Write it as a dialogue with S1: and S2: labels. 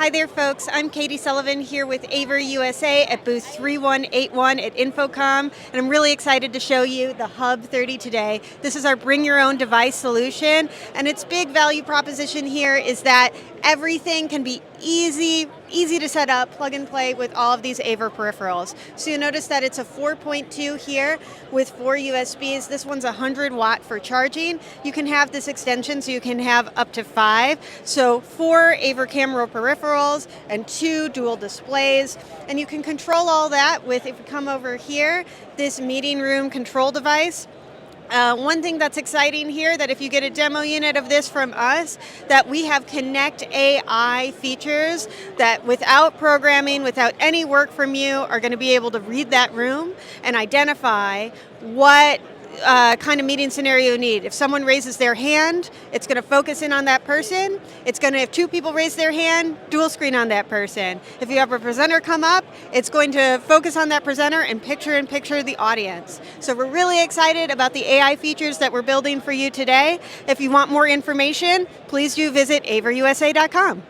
S1: Hi there, folks. I'm Katie Sullivan here with AVer USA at booth 3181 at InfoComm, and I'm really excited to show you the HUB30 today. This is our bring your own device solution, and its big value proposition here is that everything can be easy to set up, plug and play with all of these AVer peripherals. So you notice that it's a 4.2 here with 4 USBs. This one's 100 watt for charging. You can have this extension so you can have up to 5. So 4 AVer camera peripherals and 2 dual displays. And you can control all that with, if you come over here, this meeting room control device. One thing that's exciting here, that if you get a demo unit of this from us, that we have Connect AI features that without programming, without any work from you, are going to be able to read that room and identify what kind of meeting scenario you need. If someone raises their hand, it's going to focus in on that person. It's going to, if 2 people raise their hand, dual screen on that person. If you have a presenter come up, it's going to focus on that presenter and picture the audience. So we're really excited about the AI features that we're building for you today. If you want more information, please do visit averusa.com.